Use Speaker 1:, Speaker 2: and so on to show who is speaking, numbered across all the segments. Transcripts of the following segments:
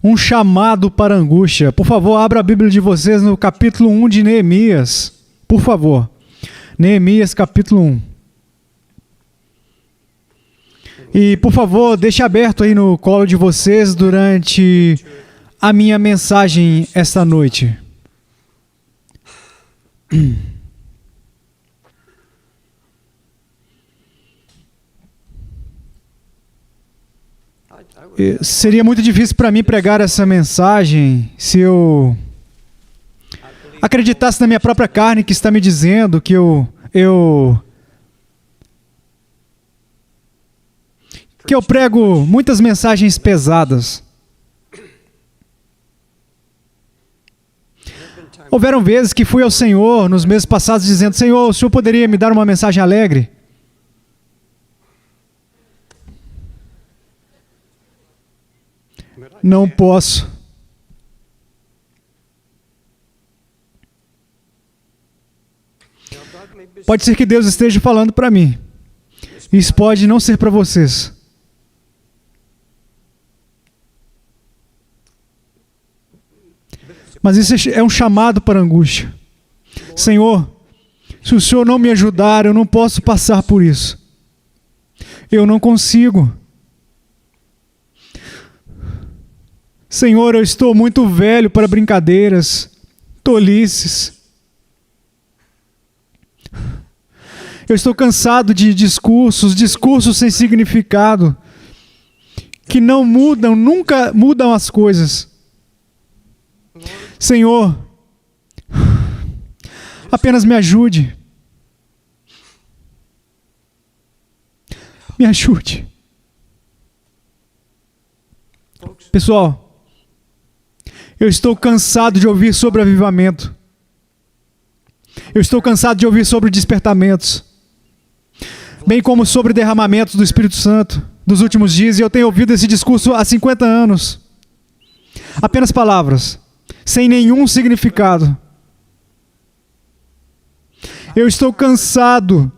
Speaker 1: Um chamado para a angústia. Por favor, abra a Bíblia de vocês no capítulo 1 de Neemias. Por favor. Neemias, capítulo 1. E, por favor, deixe aberto aí no colo de vocês durante a minha mensagem esta noite. Seria muito difícil para mim pregar essa mensagem se eu acreditasse na minha própria carne que está me dizendo que eu prego muitas mensagens pesadas. Houveram vezes que fui ao Senhor nos meses passados dizendo: Senhor, o Senhor poderia me dar uma mensagem alegre? Não posso. Pode ser que Deus esteja falando para mim. Isso pode não ser para vocês. Mas isso é um chamado para a angústia. Senhor, se o Senhor não me ajudar, eu não posso passar por isso. Eu não consigo. Senhor, eu estou muito velho para brincadeiras, tolices. Eu estou cansado de discursos sem significado, que não mudam, nunca mudam as coisas. Senhor, apenas me ajude. Me ajude. Pessoal, eu estou cansado de ouvir sobre avivamento. Eu estou cansado de ouvir sobre despertamentos, bem como sobre derramamentos do Espírito Santo dos últimos dias, e eu tenho ouvido esse discurso há 50 anos. Apenas palavras, sem nenhum significado. Eu estou cansado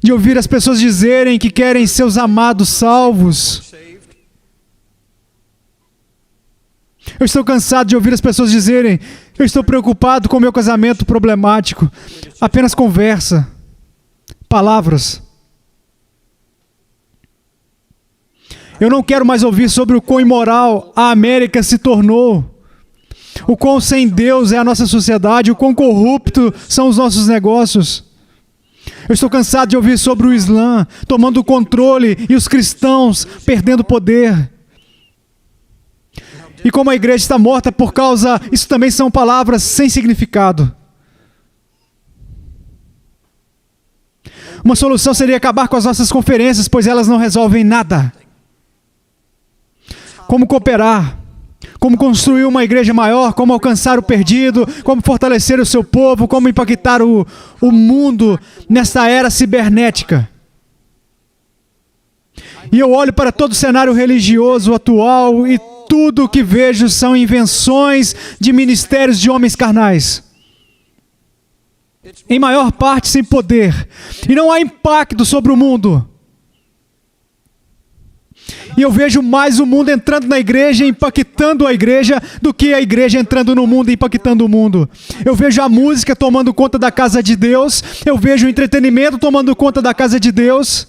Speaker 1: de ouvir as pessoas dizerem que querem seus amados salvos. Eu estou cansado de ouvir as pessoas dizerem: eu estou preocupado com o meu casamento problemático. Apenas conversa, palavras. Eu não quero mais ouvir sobre o quão imoral a América se tornou, o quão sem Deus é a nossa sociedade, o quão corrupto são os nossos negócios. Eu estou cansado de ouvir sobre o Islã tomando o controle e os cristãos perdendo poder. E como a igreja está morta por causa... Isso também são palavras sem significado. Uma solução seria acabar com as nossas conferências, pois elas não resolvem nada. Como cooperar? Como construir uma igreja maior? Como alcançar o perdido? Como fortalecer o seu povo? Como impactar o mundo nesta era cibernética? E eu olho para todo o cenário religioso atual e tudo o que vejo são invenções de ministérios de homens carnais. Em maior parte sem poder. E não há impacto sobre o mundo. E eu vejo mais o mundo entrando na igreja e impactando a igreja do que a igreja entrando no mundo e impactando o mundo. Eu vejo a música tomando conta da casa de Deus. Eu vejo o entretenimento tomando conta da casa de Deus.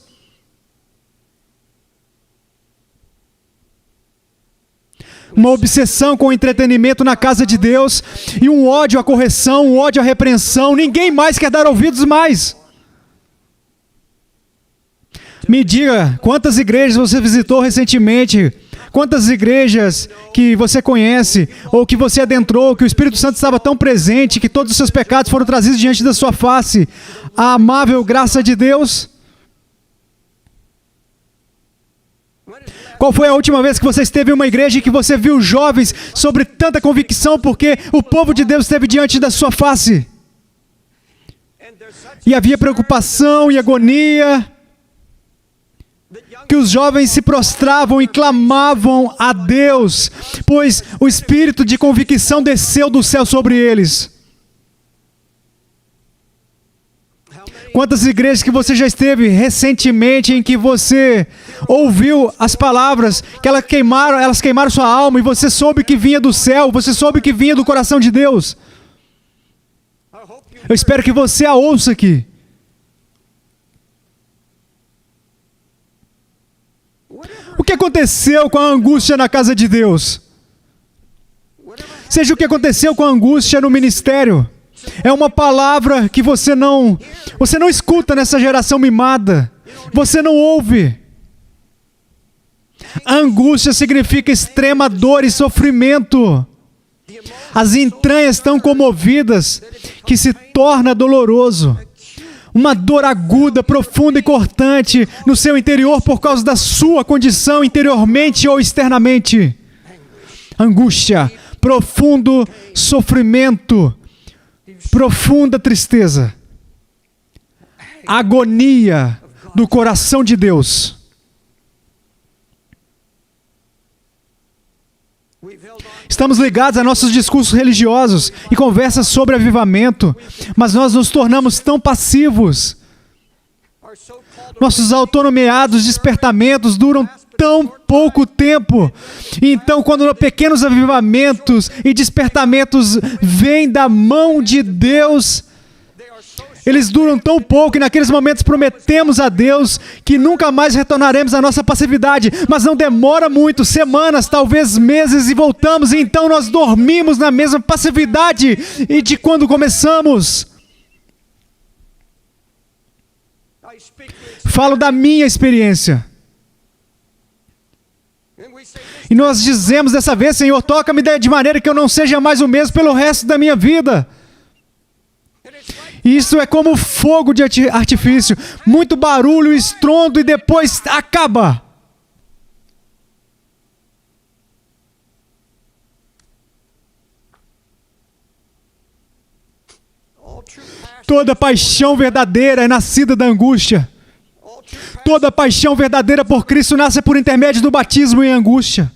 Speaker 1: Uma obsessão com o entretenimento na casa de Deus e um ódio à correção, um ódio à repreensão. Ninguém mais quer dar ouvidos mais. Me diga, quantas igrejas você visitou recentemente? Quantas igrejas que você conhece ou que você adentrou, que o Espírito Santo estava tão presente que todos os seus pecados foram trazidos diante da sua face? A amável graça de Deus? Qual foi a última vez que você esteve em uma igreja e que você viu jovens sobre tanta convicção porque o povo de Deus esteve diante da sua face? E havia preocupação e agonia, que os jovens se prostravam e clamavam a Deus, pois o espírito de convicção desceu do céu sobre eles. Quantas igrejas que você já esteve recentemente em que você ouviu as palavras, que elas queimaram sua alma e você soube que vinha do céu, você soube que vinha do coração de Deus. Eu espero que você a ouça aqui. O que aconteceu com a angústia na casa de Deus? Seja o que aconteceu com a angústia no ministério, é uma palavra que você não escuta nessa geração mimada. Você não ouve. A angústia significa extrema dor e sofrimento. As entranhas tão comovidas que se torna doloroso. Uma dor aguda, profunda e cortante no seu interior por causa da sua condição interiormente ou externamente. Angústia, profundo sofrimento, profunda tristeza, agonia do coração de Deus. Estamos ligados a nossos discursos religiosos e conversas sobre avivamento, mas nós nos tornamos tão passivos. Nossos autonomeados despertamentos duram tão pouco tempo. Então, quando pequenos avivamentos e despertamentos vêm da mão de Deus, eles duram tão pouco e naqueles momentos prometemos a Deus que nunca mais retornaremos à nossa passividade, mas não demora muito, semanas, talvez meses, e voltamos, e então nós dormimos na mesma passividade e de quando começamos. Falo da minha experiência. E nós dizemos dessa vez: Senhor, toca-me de maneira que eu não seja mais o mesmo pelo resto da minha vida. E isso é como fogo de artifício. Muito barulho, estrondo e depois acaba. Toda paixão verdadeira é nascida da angústia. Toda paixão verdadeira por Cristo nasce por intermédio do batismo em angústia.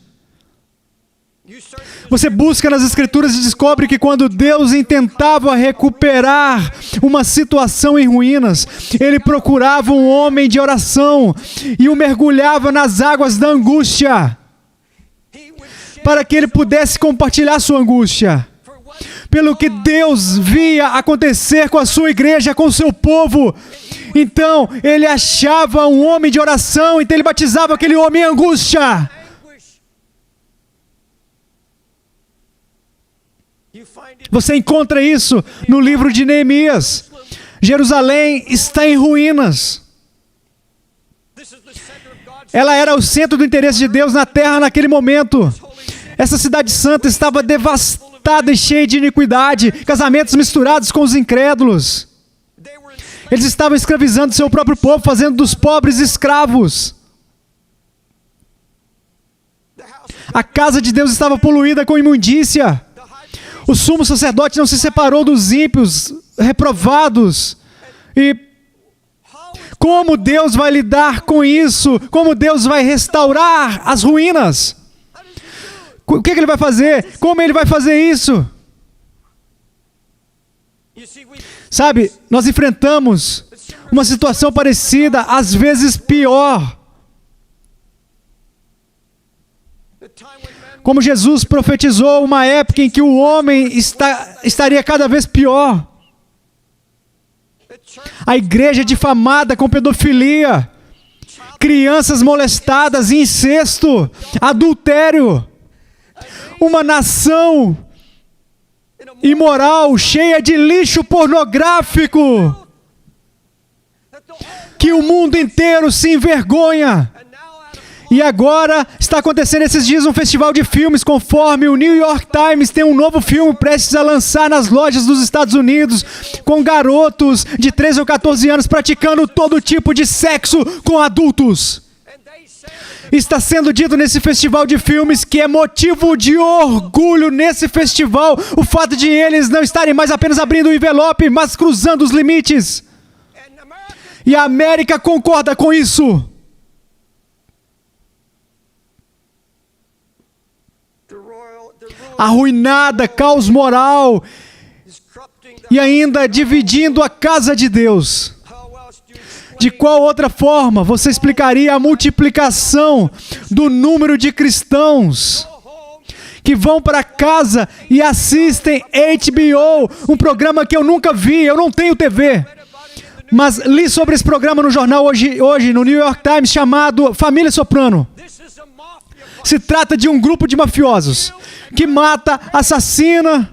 Speaker 1: Você busca nas Escrituras e descobre que quando Deus intentava recuperar uma situação em ruínas, Ele procurava um homem de oração e o mergulhava nas águas da angústia, para que ele pudesse compartilhar sua angústia. Pelo que Deus via acontecer com a sua igreja, com o seu povo. Então, ele achava um homem de oração, então ele batizava aquele homem em angústia. Você encontra isso no livro de Neemias. Jerusalém está em ruínas. Ela era o centro do interesse de Deus na terra naquele momento. Essa cidade santa estava devastada e cheia de iniquidade, casamentos misturados com os incrédulos. Eles estavam escravizando seu próprio povo, fazendo dos pobres escravos. A casa de Deus estava poluída com imundícia. O sumo sacerdote não se separou dos ímpios, reprovados. E como Deus vai lidar com isso? Como Deus vai restaurar as ruínas? O que Ele vai fazer? Como Ele vai fazer isso? Sabe, nós enfrentamos uma situação parecida, às vezes pior. Como Jesus profetizou uma época em que o homem estaria cada vez pior. A igreja difamada com pedofilia, crianças molestadas, incesto, adultério. Uma nação imoral, cheia de lixo pornográfico, que o mundo inteiro se envergonha. E agora está acontecendo esses dias um festival de filmes, conforme o New York Times tem um novo filme prestes a lançar nas lojas dos Estados Unidos, com garotos de 13 ou 14 anos praticando todo tipo de sexo com adultos. Está sendo dito nesse festival de filmes que é motivo de orgulho nesse festival o fato de eles não estarem mais apenas abrindo o envelope, mas cruzando os limites. E a América concorda com isso. Arruinada, caos moral e ainda dividindo a casa de Deus. De qual outra forma você explicaria a multiplicação do número de cristãos que vão para casa e assistem HBO, um programa que eu nunca vi, eu não tenho TV, mas li sobre esse programa no jornal hoje no New York Times, chamado Família Soprano. Se trata de um grupo de mafiosos que mata, assassina,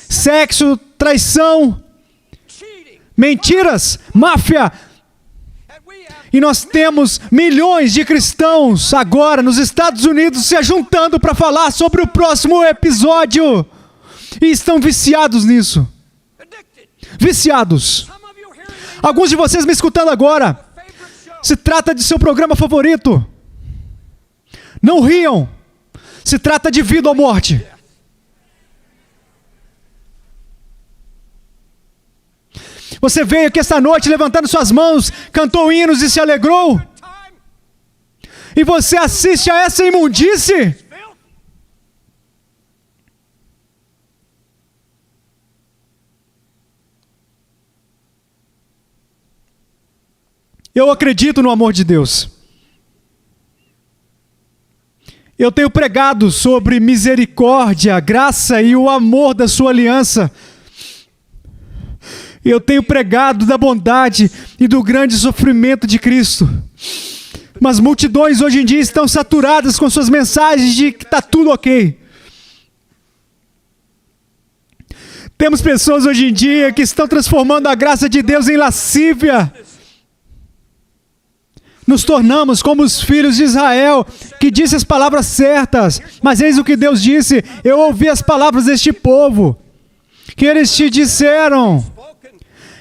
Speaker 1: sexo, traição, mentiras, máfia. E nós temos milhões de cristãos agora nos Estados Unidos se juntando para falar sobre o próximo episódio. E estão viciados nisso. Viciados. Alguns de vocês me escutando agora, se trata de seu programa favorito. Não riam. Se trata de vida ou morte. Você veio aqui esta noite levantando suas mãos, cantou hinos e se alegrou? E você assiste a essa imundície? Eu acredito no amor de Deus. Eu tenho pregado sobre misericórdia, graça e o amor da sua aliança. Eu tenho pregado da bondade e do grande sofrimento de Cristo. Mas multidões hoje em dia estão saturadas com suas mensagens de que está tudo ok. Temos pessoas hoje em dia que estão transformando a graça de Deus em lascívia. Nos tornamos como os filhos de Israel, que disse as palavras certas. Mas eis o que Deus disse: eu ouvi as palavras deste povo, que eles te disseram.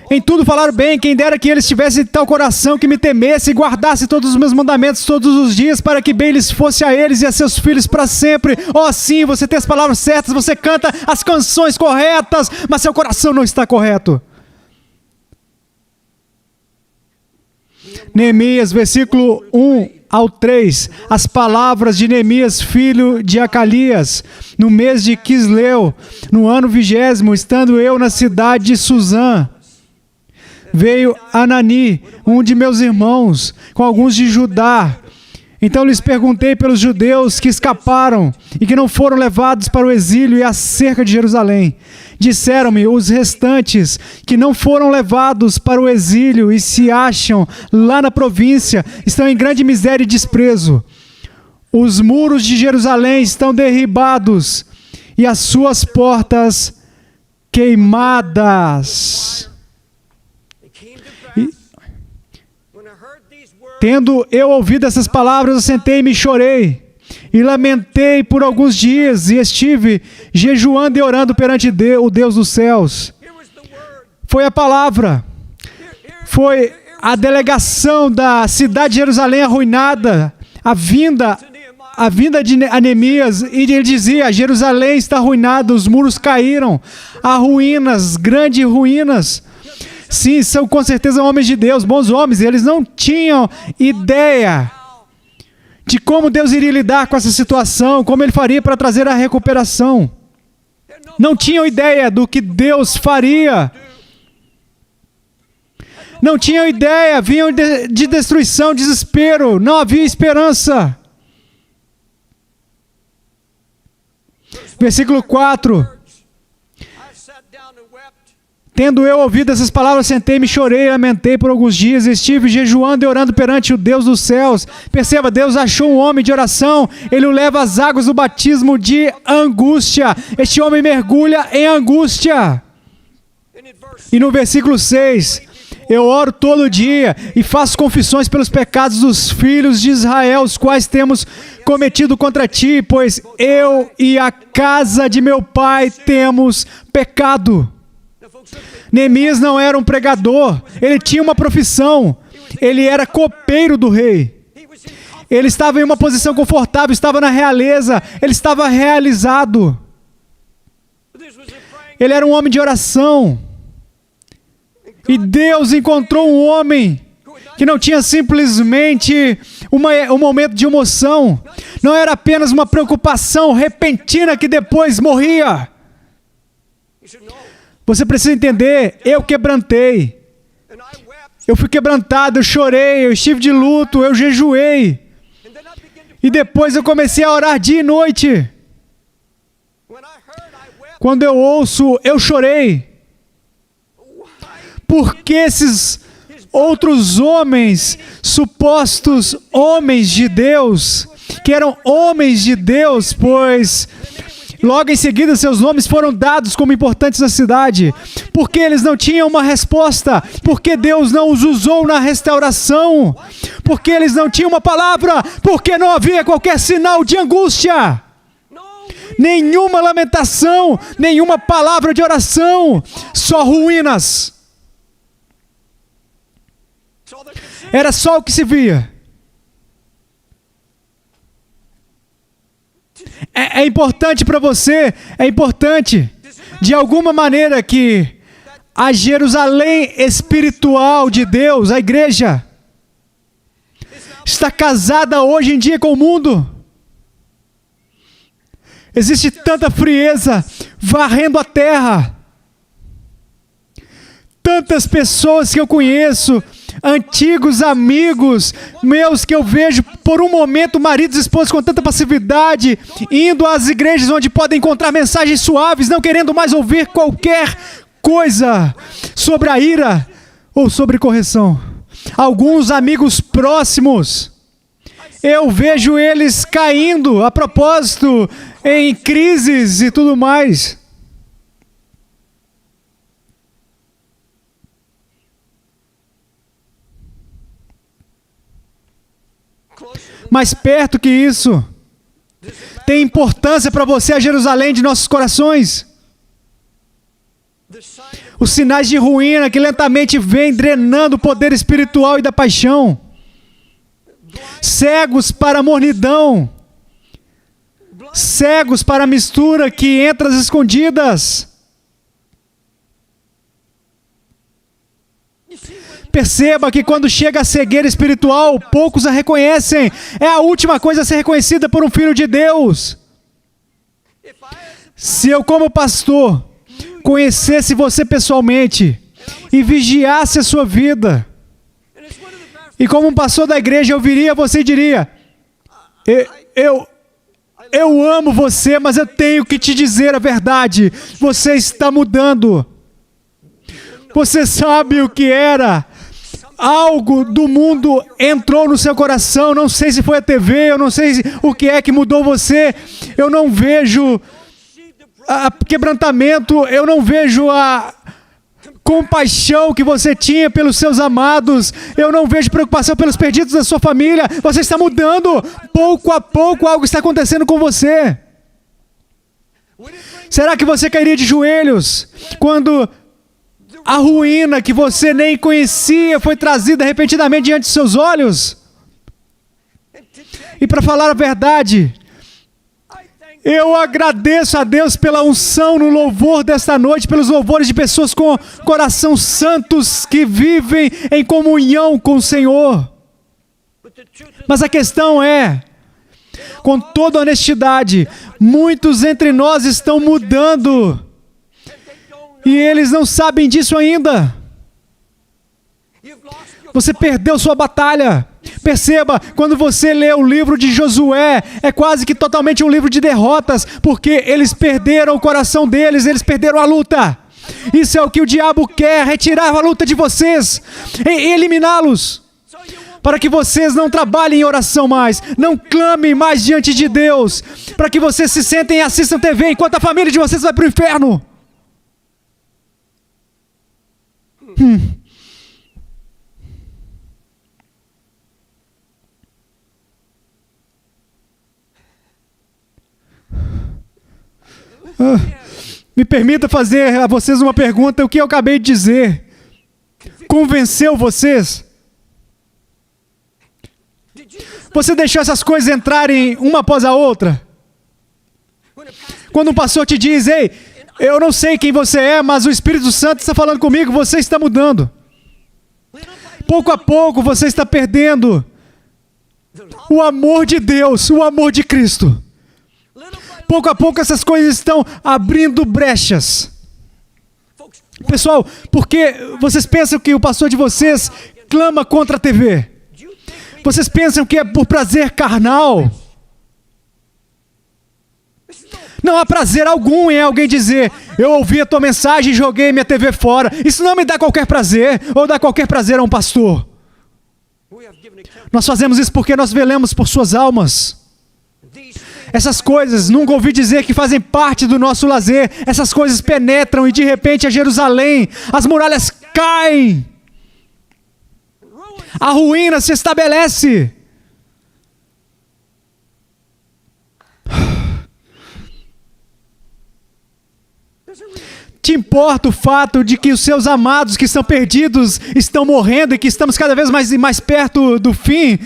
Speaker 1: Em tudo falaram bem, quem dera que eles tivessem tal coração que me temesse e guardasse todos os meus mandamentos todos os dias, para que bem lhes fosse a eles e a seus filhos para sempre. Oh sim, você tem as palavras certas, você canta as canções corretas, mas seu coração não está correto. Neemias, versículo 1 ao 3, as palavras de Neemias, filho de Acalias, no mês de Quisleu, no ano 20º, estando eu na cidade de Suzã, veio Anani, um de meus irmãos, com alguns de Judá. Então lhes perguntei pelos judeus que escaparam e que não foram levados para o exílio e acerca de Jerusalém. Disseram-me os restantes que não foram levados para o exílio e se acham lá na província, estão em grande miséria e desprezo. Os muros de Jerusalém estão derribados e as suas portas queimadas. Tendo eu ouvido essas palavras, eu sentei-me e chorei, e lamentei por alguns dias, e estive jejuando e orando perante o Deus dos céus. Foi a palavra, foi a delegação da cidade de Jerusalém arruinada, a vinda de Neemias, e ele dizia: Jerusalém está arruinada, os muros caíram, há ruínas, grandes ruínas. Sim, são com certeza homens de Deus, bons homens. Eles não tinham ideia de como Deus iria lidar com essa situação, como Ele faria para trazer a recuperação. Não tinham ideia do que Deus faria. Não tinham ideia, vinham de destruição, desespero, não havia esperança. Versículo 4. Tendo eu ouvido essas palavras, sentei-me, chorei e lamentei por alguns dias, estive jejuando e orando perante o Deus dos céus. Perceba, Deus achou um homem de oração, Ele o leva às águas do batismo de angústia. Este homem mergulha em angústia. E no versículo 6, eu oro todo dia e faço confissões pelos pecados dos filhos de Israel, os quais temos cometido contra ti, pois eu e a casa de meu pai temos pecado. Neemias não era um pregador, ele tinha uma profissão, ele era copeiro do rei. Ele estava em uma posição confortável, estava na realeza, ele estava realizado. Ele era um homem de oração. E Deus encontrou um homem que não tinha simplesmente um momento de emoção, não era apenas uma preocupação repentina que depois morria. Você precisa entender, eu quebrantei Eu fui quebrantado, eu chorei, eu estive de luto, eu jejuei. E depois eu comecei a orar dia e noite. Quando eu ouço, eu chorei. Porque esses outros homens, supostos homens de Deus, que eram homens de Deus, pois logo em seguida seus nomes foram dados como importantes na cidade, porque eles não tinham uma resposta, porque Deus não os usou na restauração, porque eles não tinham uma palavra, porque não havia qualquer sinal de angústia, nenhuma lamentação, nenhuma palavra de oração, só ruínas. Era só o que se via. É importante para você, é importante, de alguma maneira, que a Jerusalém espiritual de Deus, a igreja, está casada hoje em dia com o mundo. Existe tanta frieza varrendo a terra. Tantas pessoas que eu conheço, antigos amigos meus que eu vejo por um momento, maridos e esposas com tanta passividade, indo às igrejas onde podem encontrar mensagens suaves, não querendo mais ouvir qualquer coisa sobre a ira ou sobre correção. Alguns amigos próximos, eu vejo eles caindo a propósito em crises e tudo mais. Mais perto que isso, tem importância para você a Jerusalém de nossos corações. Os sinais de ruína que lentamente vêm drenando o poder espiritual e da paixão. Cegos para a mornidão. Cegos para a mistura que entra às escondidas. Perceba que quando chega a cegueira espiritual, poucos a reconhecem. É a última coisa a ser reconhecida por um filho de Deus. Se eu, como pastor, conhecesse você pessoalmente e vigiasse a sua vida, e como um pastor da igreja eu viria a você e diria: eu amo você, mas eu tenho que te dizer a verdade. Você está mudando. Você sabe o que era. Algo do mundo entrou no seu coração. Não sei se foi a TV, eu não sei o que é que mudou você. Eu não vejo quebrantamento, eu não vejo a compaixão que você tinha pelos seus amados, eu não vejo preocupação pelos perdidos da sua família. Você está mudando. Pouco a pouco algo está acontecendo com você. Será que você cairia de joelhos quando a ruína que você nem conhecia foi trazida repentinamente diante de seus olhos? E para falar a verdade, eu agradeço a Deus pela unção no louvor desta noite, pelos louvores de pessoas com coração santos que vivem em comunhão com o Senhor. Mas a questão é, com toda honestidade, muitos entre nós estão mudando. E eles não sabem disso ainda. Você perdeu sua batalha. Perceba, quando você lê o livro de Josué, é quase que totalmente um livro de derrotas, porque eles perderam o coração deles, eles perderam a luta. Isso é o que o diabo quer, retirar a luta de vocês, e eliminá-los, para que vocês não trabalhem em oração mais, não clamem mais diante de Deus, para que vocês se sentem e assistam TV, enquanto a família de vocês vai para o inferno. Me permita fazer a vocês uma pergunta. O que eu acabei de dizer convenceu vocês? Você deixou essas coisas entrarem uma após a outra? Quando um pastor te diz: ei, eu não sei quem você é, mas o Espírito Santo está falando comigo, você está mudando. Pouco a pouco você está perdendo o amor de Deus, o amor de Cristo. Pouco a pouco essas coisas estão abrindo brechas. Pessoal, por que vocês pensam que o pastor de vocês clama contra a TV? Vocês pensam que é por prazer carnal? Não há prazer algum em alguém dizer: eu ouvi a tua mensagem e joguei minha TV fora. Isso não me dá qualquer prazer, ou dá qualquer prazer a um pastor. Nós fazemos isso porque nós velamos por suas almas. Essas coisas, nunca ouvi dizer que fazem parte do nosso lazer. Essas coisas penetram e de repente a Jerusalém, as muralhas caem. A ruína se estabelece. Te importa o fato de que os seus amados que estão perdidos estão morrendo e que estamos cada vez mais perto do fim?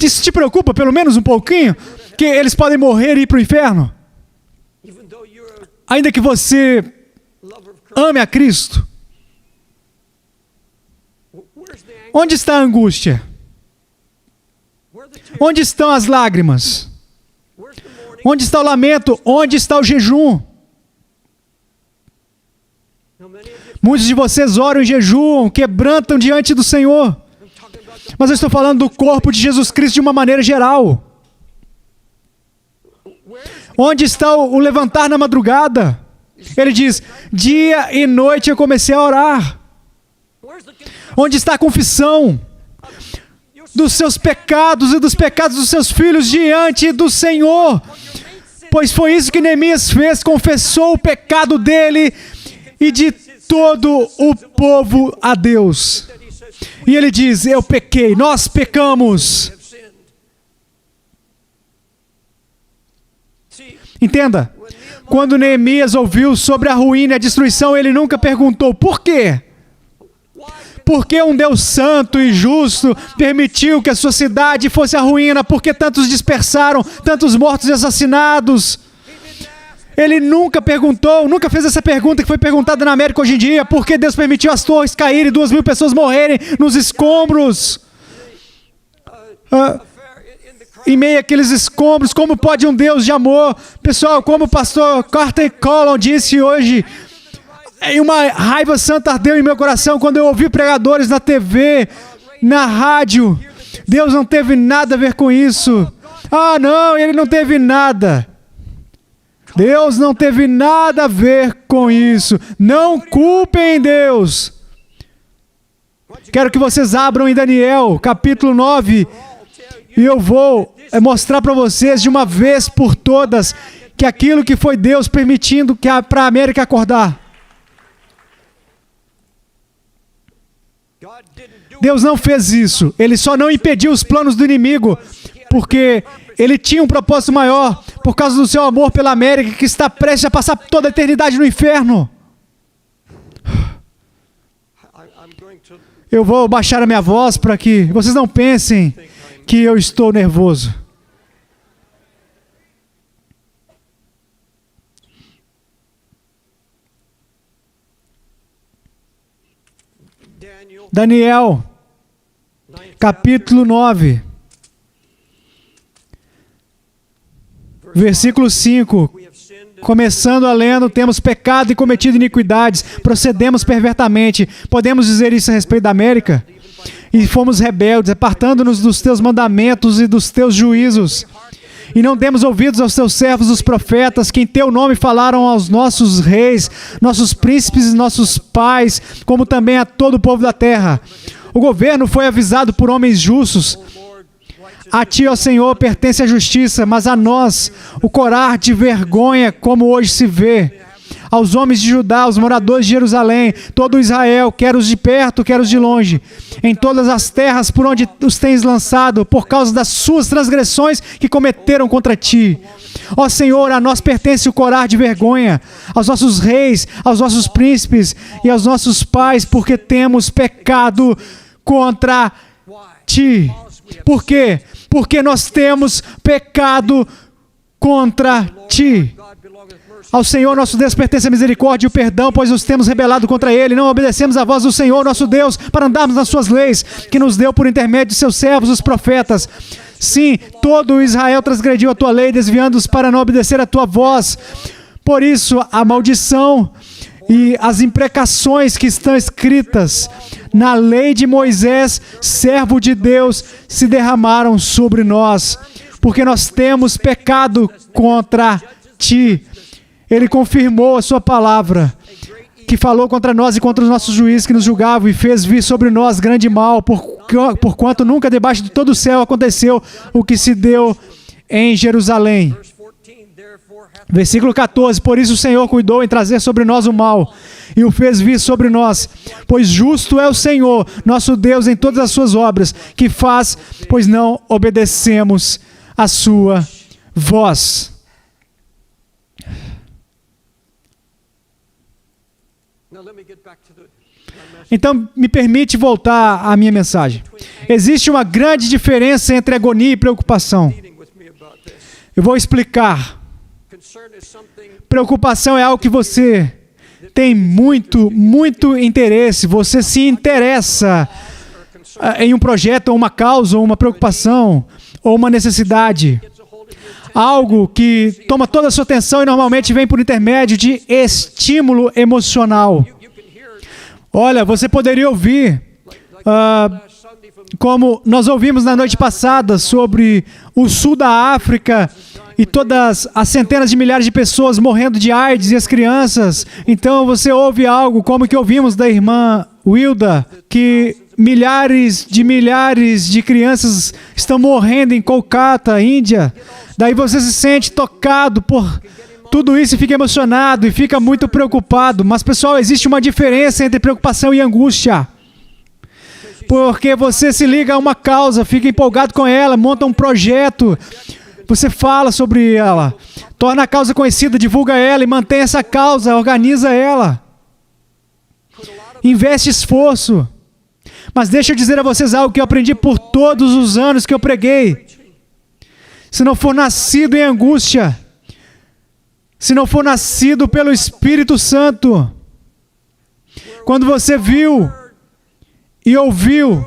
Speaker 1: Isso te preocupa pelo menos um pouquinho? Que eles podem morrer e ir para o inferno? Ainda que você ame a Cristo. Onde está a angústia? Onde estão as lágrimas? Onde está o lamento? Onde está o jejum? Muitos de vocês oram em jejum, quebrantam diante do Senhor. Mas eu estou falando do corpo de Jesus Cristo de uma maneira geral. Onde está o levantar na madrugada? Ele diz: dia e noite eu comecei a orar. Onde está a confissão dos seus pecados e dos pecados dos seus filhos diante do Senhor? Pois foi isso que Neemias fez, confessou o pecado dele e de todo o povo a Deus. E ele diz: eu pequei, nós pecamos. Entenda, quando Neemias ouviu sobre a ruína e a destruição, ele nunca perguntou por quê. Por que um Deus santo e justo permitiu que a sua cidade fosse a ruína? Por que tantos dispersaram, tantos mortos e assassinados? Ele nunca perguntou, nunca fez essa pergunta que foi perguntada na América hoje em dia: por que Deus permitiu as torres caírem e 2.000 pessoas morrerem nos escombros? Em meio àqueles escombros, como pode um Deus de amor? Pessoal, como o pastor Carter Collon disse hoje, uma raiva santa ardeu em meu coração quando eu ouvi pregadores na TV, na rádio. Deus não teve nada a ver com isso. Ah, não, ele não teve nada. Deus não teve nada a ver com isso. Não culpem Deus. Quero que vocês abram em Daniel, capítulo 9, e eu vou mostrar para vocês de uma vez por todas que aquilo que foi Deus permitindo para a América acordar. Deus não fez isso. Ele só não impediu os planos do inimigo, porque ele tinha um propósito maior, por causa do seu amor pela América, que está prestes a passar toda a eternidade no inferno. Eu vou baixar a minha voz para que vocês não pensem que eu estou nervoso. Daniel, capítulo 9, versículo 5. Começando a lendo: temos pecado e cometido iniquidades, procedemos pervertamente. Podemos dizer isso a respeito da América? E fomos rebeldes, apartando-nos dos teus mandamentos e dos teus juízos. E não demos ouvidos aos teus servos, os profetas, que em teu nome falaram aos nossos reis, nossos príncipes e nossos pais, como também a todo o povo da terra. O governo foi avisado por homens justos. A ti, ó Senhor, pertence a justiça, mas a nós o corar de vergonha, como hoje se vê. Aos homens de Judá, aos moradores de Jerusalém, todo Israel, quer os de perto, quer os de longe, em todas as terras por onde os tens lançado, por causa das suas transgressões que cometeram contra ti. Ó Senhor, a nós pertence o corar de vergonha, aos nossos reis, aos nossos príncipes e aos nossos pais, porque temos pecado contra ti. Por quê? Porque nós temos pecado contra ti. Ao Senhor nosso Deus pertence a misericórdia e o perdão, pois nos temos rebelado contra Ele. Não obedecemos à voz do Senhor nosso Deus para andarmos nas suas leis, que nos deu por intermédio de seus servos, os profetas. Sim, todo Israel transgrediu a tua lei, desviando-os para não obedecer a tua voz. Por isso, a maldição E as imprecações que estão escritas na lei de Moisés, servo de Deus, se derramaram sobre nós, porque nós temos pecado contra ti. Ele confirmou a sua palavra, que falou contra nós e contra os nossos juízes que nos julgavam, e fez vir sobre nós grande mal, porquanto nunca debaixo de todo o céu aconteceu o que se deu em Jerusalém. Versículo 14, por isso o Senhor cuidou em trazer sobre nós o mal, e o fez vir sobre nós, pois justo é o Senhor, nosso Deus, em todas as suas obras, que faz, pois não obedecemos a sua voz. Então, me permite voltar à minha mensagem. Existe uma grande diferença entre agonia e preocupação. Eu vou explicar. Preocupação é algo que você tem muito interesse. Você se interessa em um projeto, ou uma causa, ou uma preocupação, ou uma necessidade. Algo que toma toda a sua atenção e normalmente vem por intermédio de estímulo emocional. Olha, você poderia ouvir, como nós ouvimos na noite passada, sobre o sul da África e todas as centenas de milhares de pessoas morrendo de AIDS e as crianças. Então você ouve algo como que ouvimos da irmã Wilda, que milhares de crianças estão morrendo em Kolkata, Índia. Daí você se sente tocado por tudo isso e fica emocionado e fica muito preocupado. Mas, pessoal, existe uma diferença entre preocupação e angústia. Porque você se liga a uma causa, fica empolgado com ela, monta um projeto, você fala sobre ela, torna a causa conhecida, divulga ela e mantém essa causa, organiza ela. Investe esforço. Mas deixa eu dizer a vocês algo que eu aprendi por todos os anos que eu preguei. Se não for nascido em angústia, se não for nascido pelo Espírito Santo, quando você viu e ouviu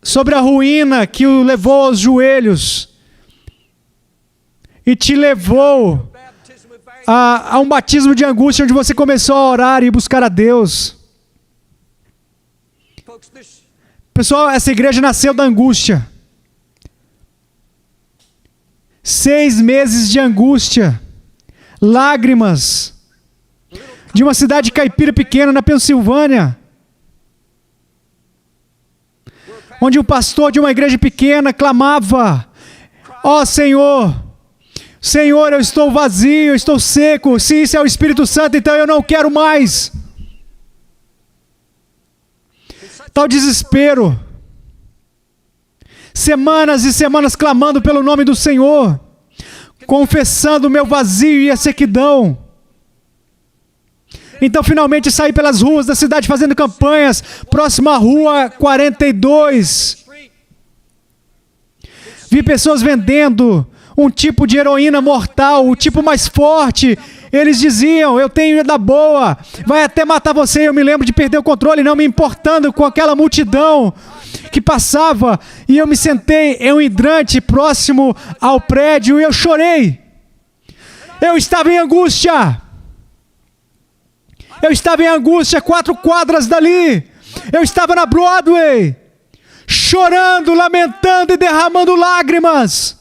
Speaker 1: sobre a ruína que o levou aos joelhos e te levou a um batismo de angústia, onde você começou a orar e buscar a Deus. Pessoal, essa igreja nasceu da angústia. 6 meses de angústia, lágrimas, de uma cidade caipira pequena na Pensilvânia, onde um pastor de uma igreja pequena clamava: ó Senhor, Senhor, eu estou vazio, eu estou seco, se isso é o Espírito Santo, então eu não quero mais. Tal desespero. Semanas e semanas clamando pelo nome do Senhor, confessando o meu vazio e a sequidão. Então finalmente saí pelas ruas da cidade fazendo campanhas, próximo à rua 42. Vi pessoas vendendo um tipo de heroína mortal, o tipo mais forte. Eles diziam: eu tenho da boa, vai até matar você. Eu me lembro de perder o controle, não me importando com aquela multidão que passava, e eu me sentei em um hidrante próximo ao prédio e eu chorei. Eu estava em angústia. Eu estava em angústia 4 quadras dali. Eu estava na Broadway, chorando, lamentando e derramando lágrimas.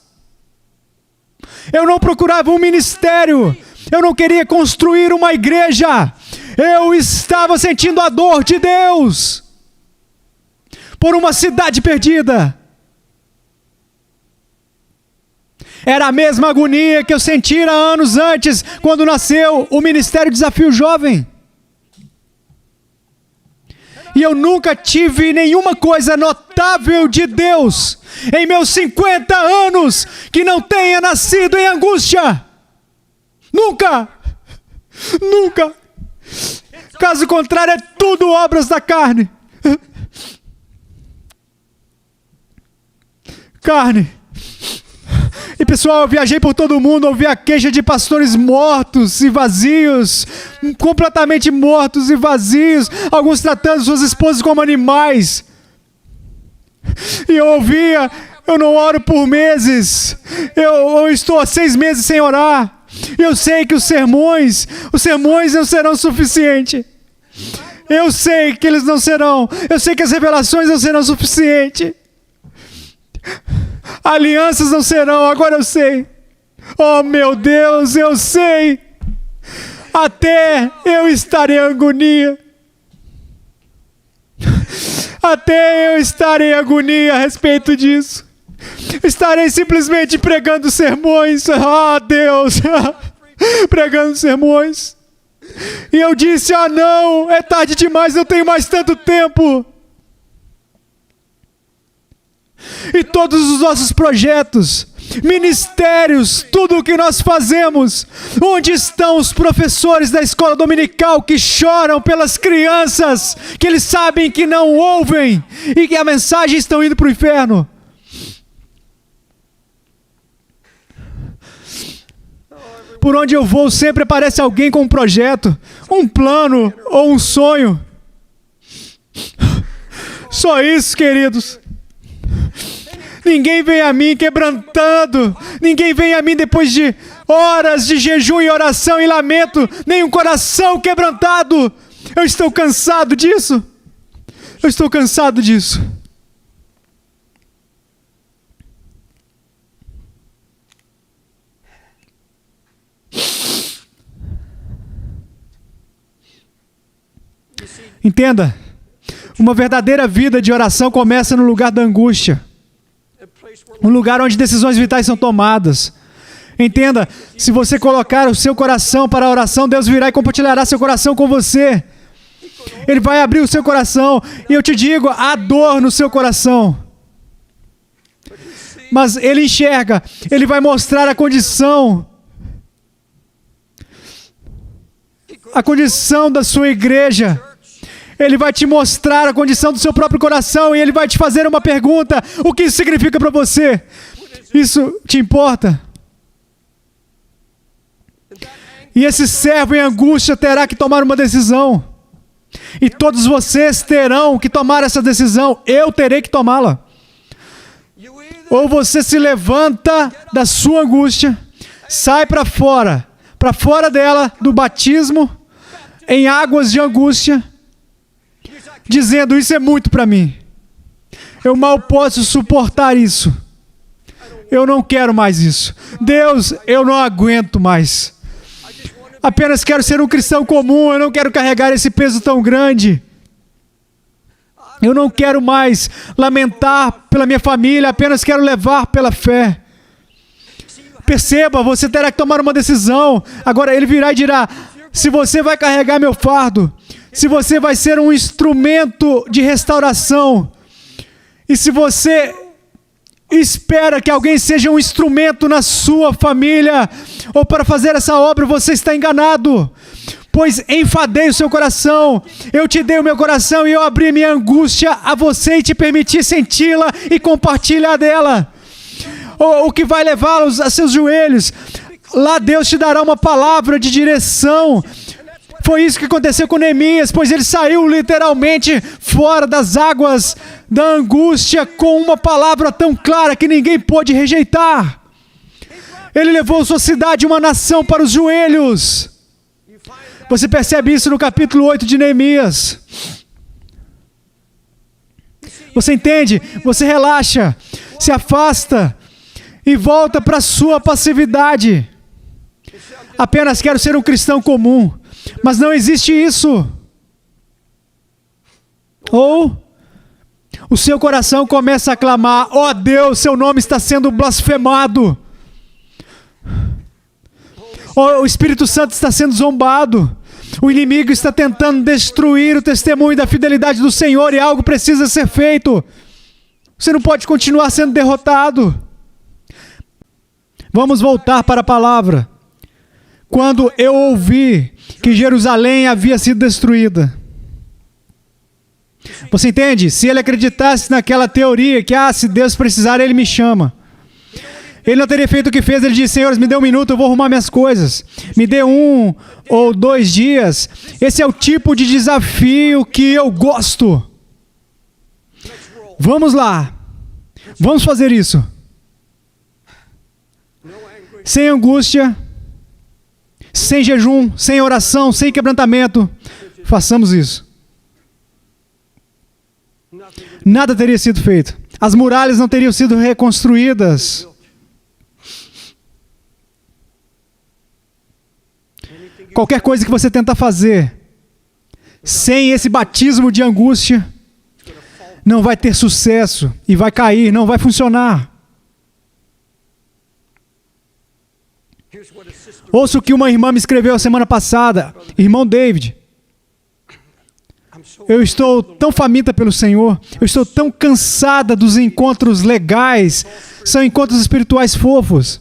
Speaker 1: Eu não procurava um ministério. Eu não queria construir uma igreja. Eu estava sentindo a dor de Deus por uma cidade perdida. Era a mesma agonia que eu sentira anos antes, quando nasceu o Ministério Desafio Jovem. E eu nunca tive nenhuma coisa notável de Deus em meus 50 anos que não tenha nascido em angústia. Nunca! Nunca! Caso contrário, é tudo obras da carne. Carne. E pessoal, eu viajei por todo mundo, ouvi a queixa de pastores mortos e vazios, completamente mortos e vazios, alguns tratando suas esposas como animais. E eu ouvia: eu não oro por meses, eu estou há 6 meses sem orar. Eu sei que os sermões não serão suficientes. Eu sei que eles não serão. Eu sei que as revelações não serão suficientes. Alianças não serão, agora eu sei. Oh meu Deus, eu sei. Até eu estar em agonia. Até eu estar em agonia a respeito disso. Estarei simplesmente pregando sermões. Ah, Deus. Pregando sermões. E eu disse, não, é tarde demais, não tenho mais tanto tempo. E todos os nossos projetos, ministérios, tudo o que nós fazemos, onde estão os professores da escola dominical que choram pelas crianças, que eles sabem que não ouvem e que a mensagem estão indo para o inferno? Por onde eu vou, sempre aparece alguém com um projeto, um plano ou um sonho. Só isso, queridos. Ninguém vem a mim quebrantando. Ninguém vem a mim depois de horas de jejum e oração e lamento. Nem um coração quebrantado. Eu estou cansado disso. Eu estou cansado disso. Entenda, uma verdadeira vida de oração começa no lugar da angústia. Um lugar onde decisões vitais são tomadas. Entenda, se você colocar o seu coração para a oração, Deus virá e compartilhará seu coração com você. Ele vai abrir o seu coração. E eu te digo, há dor no seu coração. Mas Ele enxerga, Ele vai mostrar a condição da sua igreja. Ele vai te mostrar a condição do seu próprio coração e Ele vai te fazer uma pergunta. O que isso significa para você? Isso te importa? E esse servo em angústia terá que tomar uma decisão. E todos vocês terão que tomar essa decisão. Eu terei que tomá-la. Ou você se levanta da sua angústia, sai para fora dela, do batismo, em águas de angústia, dizendo, isso é muito para mim. Eu mal posso suportar isso. Eu não quero mais isso. Deus, eu não aguento mais. Apenas quero ser um cristão comum, eu não quero carregar esse peso tão grande. Eu não quero mais lamentar pela minha família, apenas quero levar pela fé. Perceba, você terá que tomar uma decisão. Agora Ele virá e dirá, se você vai carregar meu fardo, se você vai ser um instrumento de restauração, e se você espera que alguém seja um instrumento na sua família, ou para fazer essa obra, você está enganado. Pois enfadei o seu coração, eu te dei o meu coração e eu abri minha angústia a você e te permiti senti-la e compartilhar dela. O que vai levá-los a seus joelhos. Lá Deus te dará uma palavra de direção. Foi isso que aconteceu com Neemias, pois ele saiu literalmente fora das águas da angústia com uma palavra tão clara que ninguém pôde rejeitar. Ele levou sua cidade, uma nação, para os joelhos. Você percebe isso no capítulo 8 de Neemias. Você entende? Você relaxa, se afasta e volta para a sua passividade. Apenas quero ser um cristão comum. Mas não existe isso. Ou o seu coração começa a clamar, ó Deus, seu nome está sendo blasfemado. O Espírito Santo está sendo zombado. O inimigo está tentando destruir o testemunho da fidelidade do Senhor e algo precisa ser feito. Você não pode continuar sendo derrotado. Vamos voltar para a palavra. Quando eu ouvi que Jerusalém havia sido destruída. Você entende? Se ele acreditasse naquela teoria que, se Deus precisar, Ele me chama. Ele não teria feito o que fez. Ele disse, Senhor, me dê um minuto, eu vou arrumar minhas coisas. Me dê 1 ou 2 dias. Esse é o tipo de desafio que eu gosto. Vamos lá. Vamos fazer isso. Sem angústia, sem jejum, sem oração, sem quebrantamento, façamos isso. Nada teria sido feito. As muralhas não teriam sido reconstruídas. Qualquer coisa que você tentar fazer sem esse batismo de angústia não vai ter sucesso e vai cair, não vai funcionar. Ouça o que uma irmã me escreveu a semana passada, irmão David. Eu estou tão faminta pelo Senhor, eu estou tão cansada dos encontros legais, são encontros espirituais fofos.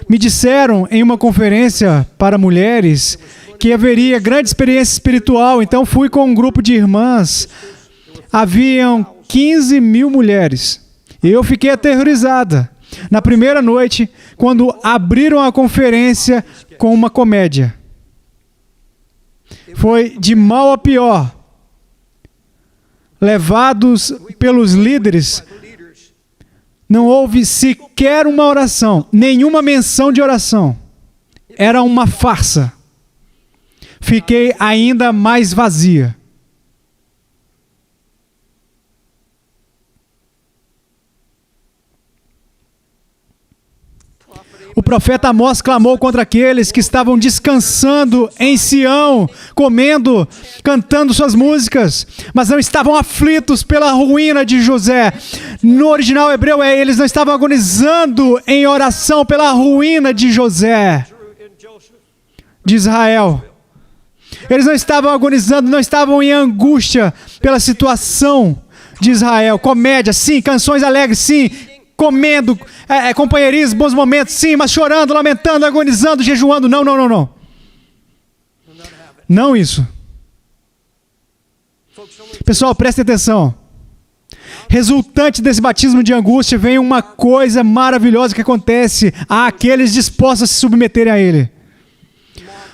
Speaker 1: Me disseram em uma conferência para mulheres que haveria grande experiência espiritual, então fui com um grupo de irmãs. Haviam 15 mil mulheres. E eu fiquei aterrorizada. Na primeira noite, quando abriram a conferência com uma comédia. Foi de mal a pior. Levados pelos líderes, não houve sequer uma oração, nenhuma menção de oração. Era uma farsa. Fiquei ainda mais vazia. O profeta Amós clamou contra aqueles que estavam descansando em Sião, comendo, cantando suas músicas, mas não estavam aflitos pela ruína de José. No original hebreu eles não estavam agonizando em oração pela ruína de José, de Israel. Eles não estavam agonizando, não estavam em angústia pela situação de Israel. Comédia, sim, canções alegres, sim, comendo, companheirismo, bons momentos, sim, mas chorando, lamentando, agonizando, jejuando. Não. Não isso. Pessoal, prestem atenção. Resultante desse batismo de angústia vem uma coisa maravilhosa que acontece àqueles dispostos a se submeterem a ele.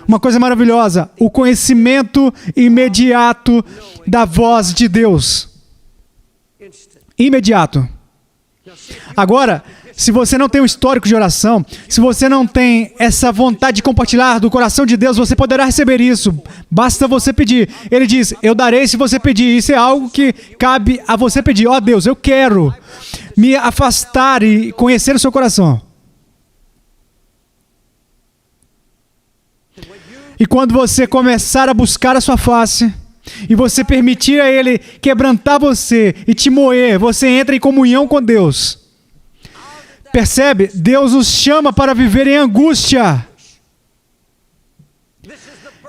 Speaker 1: Uma coisa maravilhosa, o conhecimento imediato da voz de Deus. Imediato. Agora, se você não tem um histórico de oração, se você não tem essa vontade de compartilhar do coração de Deus, você poderá receber isso. Basta você pedir. Ele diz, eu darei se você pedir. Isso é algo que cabe a você pedir. Ó Deus, eu quero me afastar e conhecer o seu coração. E quando você começar a buscar a sua face, e você permitir a Ele quebrantar você e te moer, você entra em comunhão com Deus. Percebe? Deus nos chama para viver em angústia.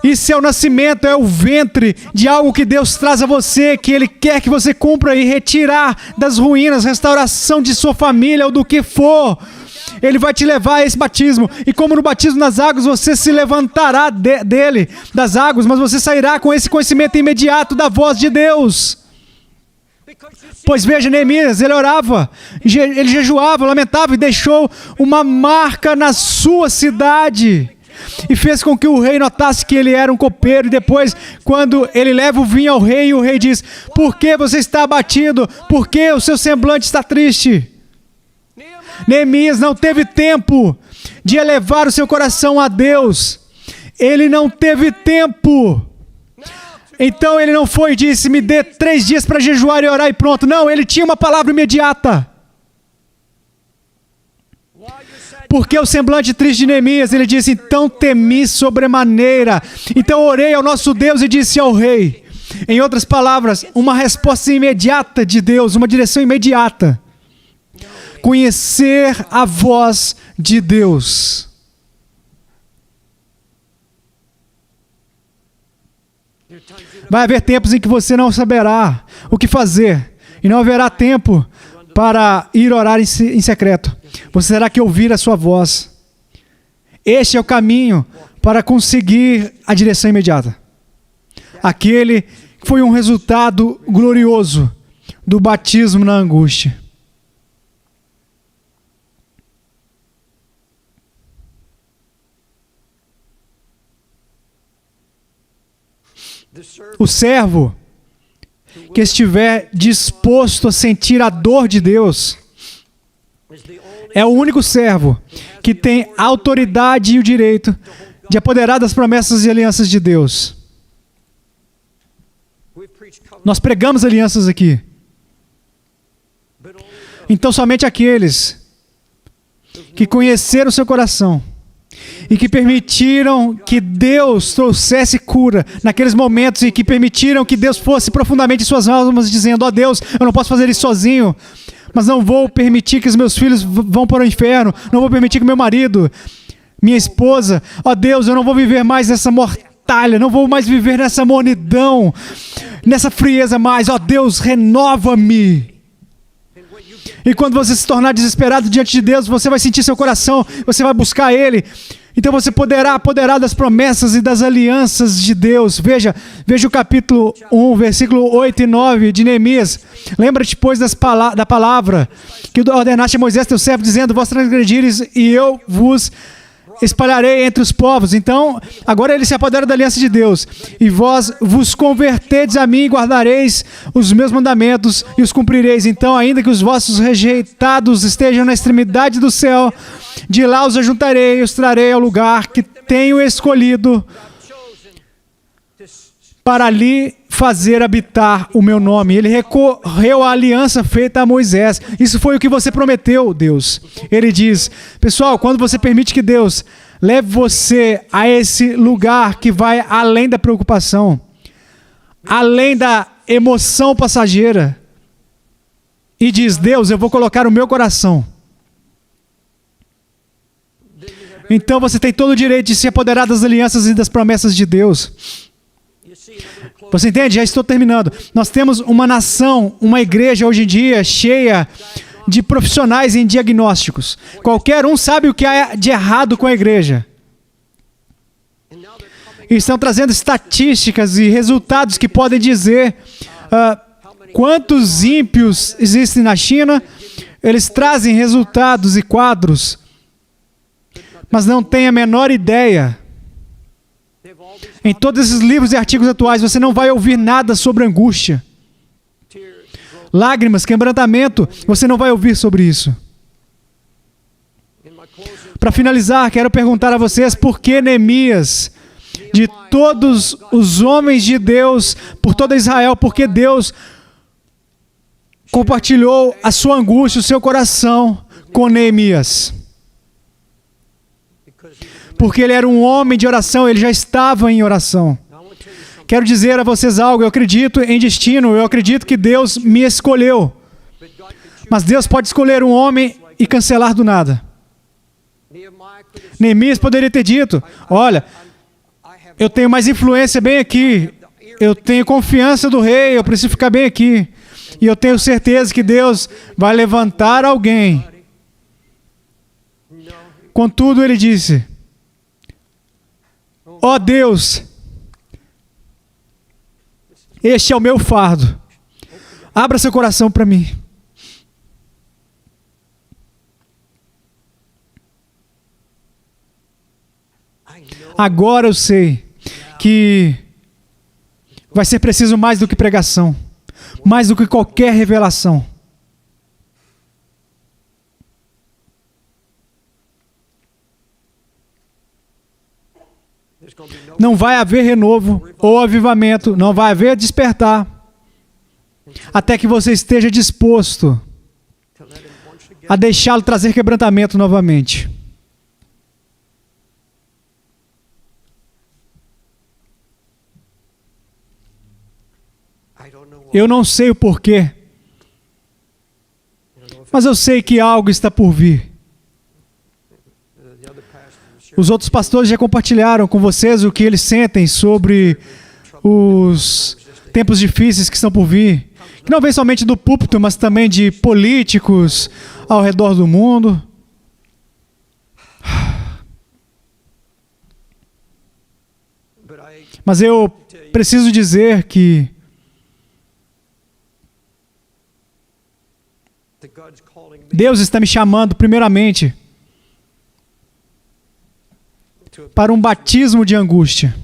Speaker 1: Isso é o nascimento, é o ventre de algo que Deus traz a você, que Ele quer que você cumpra e retirar das ruínas, restauração de sua família ou do que for. Ele vai te levar a esse batismo. E como no batismo nas águas, você se levantará dele, das águas, mas você sairá com esse conhecimento imediato da voz de Deus. Pois veja, Neemias, ele orava, ele jejuava, lamentava e deixou uma marca na sua cidade. E fez com que o rei notasse que ele era um copeiro. E depois, quando ele leva o vinho ao rei, o rei diz, por que você está abatido? Por que o seu semblante está triste? Neemias não teve tempo de elevar o seu coração a Deus. Ele não teve tempo. Então ele não foi e disse, me dê 3 dias para jejuar e orar e pronto. Não, ele tinha uma palavra imediata. Porque o semblante triste de Neemias, ele disse, então temi sobremaneira. Então orei ao nosso Deus e disse ao rei. Em outras palavras, uma resposta imediata de Deus, uma direção imediata. Conhecer a voz de Deus. Vai haver tempos em que você não saberá o que fazer. E não haverá tempo para ir orar em secreto. Você terá que ouvir a sua voz. Este é o caminho para conseguir a direção imediata. Aquele que foi um resultado glorioso do batismo na angústia. O servo que estiver disposto a sentir a dor de Deus é o único servo que tem a autoridade e o direito de apoderar das promessas e alianças de Deus. Nós pregamos alianças aqui. Então somente aqueles que conheceram o seu coração e que permitiram que Deus trouxesse cura naqueles momentos e que permitiram que Deus fosse profundamente em suas almas, dizendo: ó Deus, eu não posso fazer isso sozinho, mas não vou permitir que os meus filhos vão para o inferno, não vou permitir que meu marido, minha esposa, ó Deus, eu não vou viver mais nessa mortalha, não vou mais viver nessa mornidão, nessa frieza mais, ó Deus, renova-me. E quando você se tornar desesperado diante de Deus, você vai sentir seu coração, você vai buscar Ele. Então você poderá apoderar das promessas e das alianças de Deus. Veja o capítulo 1, versículo 8 e 9 de Neemias. Lembra-te, pois, da palavra que ordenaste a Moisés, teu servo, dizendo: vós transgredires e eu vos espalharei entre os povos. Então, agora ele se apodera da aliança de Deus. E vós vos convertedes a mim e guardareis os meus mandamentos e os cumprireis. Então, ainda que os vossos rejeitados estejam na extremidade do céu, de lá os ajuntarei e os trarei ao lugar que tenho escolhido para ali fazer habitar o meu nome. Ele recorreu à aliança feita a Moisés. Isso foi o que você prometeu, Deus. Ele diz: pessoal, quando você permite que Deus leve você a esse lugar que vai além da preocupação, além da emoção passageira, e diz: Deus, eu vou colocar o meu coração. Então você tem todo o direito de se apoderar das alianças e das promessas de Deus. Você entende? Já estou terminando. Nós temos uma nação, uma igreja hoje em dia cheia de profissionais em diagnósticos. Qualquer um sabe o que há de errado com a igreja. E estão trazendo estatísticas e resultados que podem dizer quantos ímpios existem na China. Eles trazem resultados e quadros, mas não têm a menor ideia. Em todos esses livros e artigos atuais, você não vai ouvir nada sobre angústia. Lágrimas, quebrantamento, você não vai ouvir sobre isso. Para finalizar, quero perguntar a vocês por que Neemias, de todos os homens de Deus, por toda Israel, por que Deus compartilhou a sua angústia, o seu coração com Neemias? Porque ele era um homem de oração, ele já estava em oração. Quero dizer a vocês algo: eu acredito em destino, eu acredito que Deus me escolheu. Mas Deus pode escolher um homem e cancelar do nada. Neemias poderia ter dito: olha, eu tenho mais influência bem aqui, eu tenho confiança do rei, eu preciso ficar bem aqui. E eu tenho certeza que Deus vai levantar alguém. Contudo, ele disse: ó Deus, este é o meu fardo. Abra seu coração para mim. Agora eu sei que vai ser preciso mais do que pregação, mais do que qualquer revelação. Não vai haver renovo ou avivamento, não vai haver despertar, até que você esteja disposto a deixá-lo trazer quebrantamento novamente. Eu não sei o porquê, mas eu sei que algo está por vir. Os outros pastores já compartilharam com vocês o que eles sentem sobre os tempos difíceis que estão por vir, que não vem somente do púlpito, mas também de políticos ao redor do mundo. Mas eu preciso dizer que Deus está me chamando primeiramente para um batismo de angústia.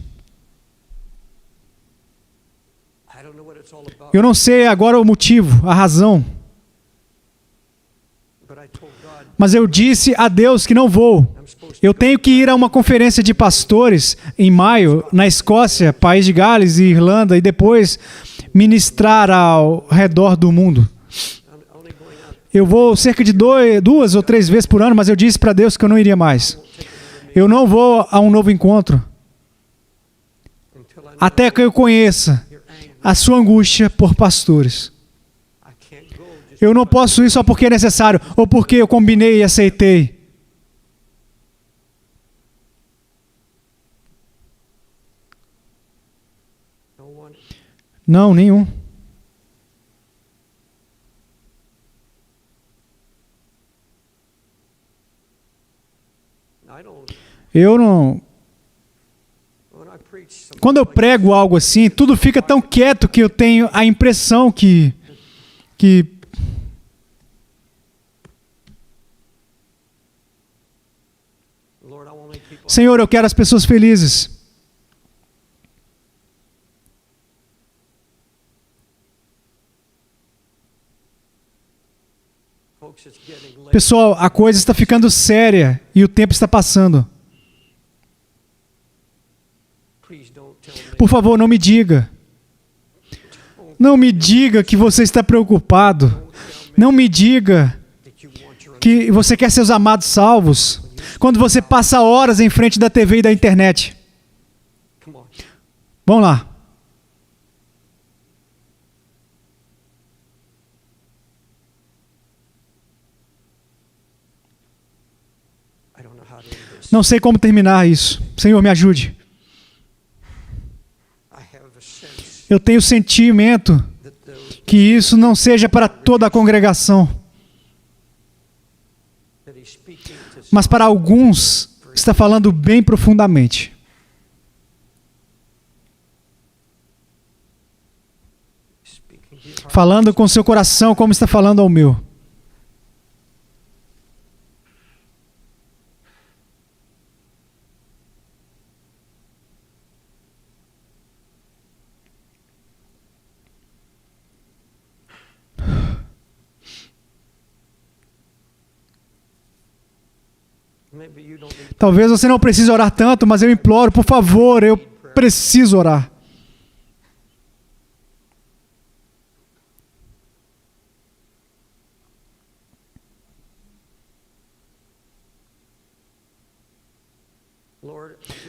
Speaker 1: Eu não sei agora o motivo, a razão, Mas eu disse a Deus que não vou. Eu tenho que ir a uma conferência de pastores em maio, na Escócia, País de Gales e Irlanda, e depois ministrar ao redor do mundo. Eu vou cerca de 2 ou 3 vezes por ano, mas eu disse para Deus que eu não iria mais. Eu não vou a um novo encontro até que eu conheça a sua angústia por pastores. Eu não posso ir só porque é necessário, ou porque eu combinei e aceitei. Não, nenhum. Eu não... Quando eu prego algo assim, tudo fica tão quieto que eu tenho a impressão que Senhor, eu quero as pessoas felizes. Pessoal, a coisa está ficando séria e o tempo está passando. Por favor, não me diga. Não me diga que você está preocupado. Não me diga que você quer seus amados salvos quando você passa horas em frente da TV e da internet. Vamos lá. Não sei como terminar isso. Senhor, me ajude. Eu tenho o sentimento que isso não seja para toda a congregação, mas para alguns está falando bem profundamente. Falando com seu coração como está falando ao meu. Talvez você não precise orar tanto, mas eu imploro, por favor, eu preciso orar.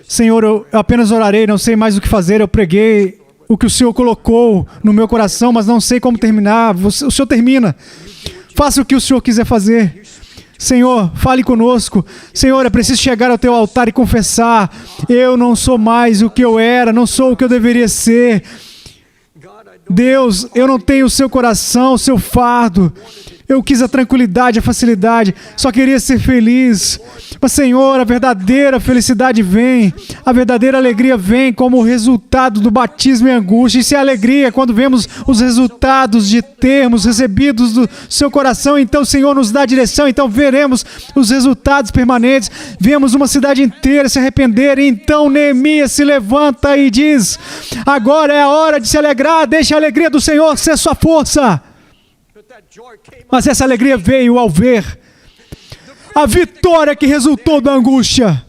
Speaker 1: Senhor, eu apenas orarei, não sei mais o que fazer, eu preguei o que o Senhor colocou no meu coração, mas não sei como terminar. O Senhor termina. Faça o que o Senhor quiser fazer. Senhor, fale conosco. Senhor, é preciso chegar ao teu altar e confessar: eu não sou mais o que eu era, não sou o que eu deveria ser. Deus, eu não tenho o seu coração, o seu fardo. Eu quis a tranquilidade, a facilidade, só queria ser feliz. Mas, Senhor, a verdadeira felicidade vem, a verdadeira alegria vem como resultado do batismo em angústia. E se a alegria, quando vemos os resultados de termos recebidos do seu coração, então o Senhor nos dá direção, então veremos os resultados permanentes, vemos uma cidade inteira se arrepender, e então Neemias se levanta e diz: agora é a hora de se alegrar, deixe a alegria do Senhor ser sua força. Mas essa alegria veio ao ver a vitória que resultou da angústia.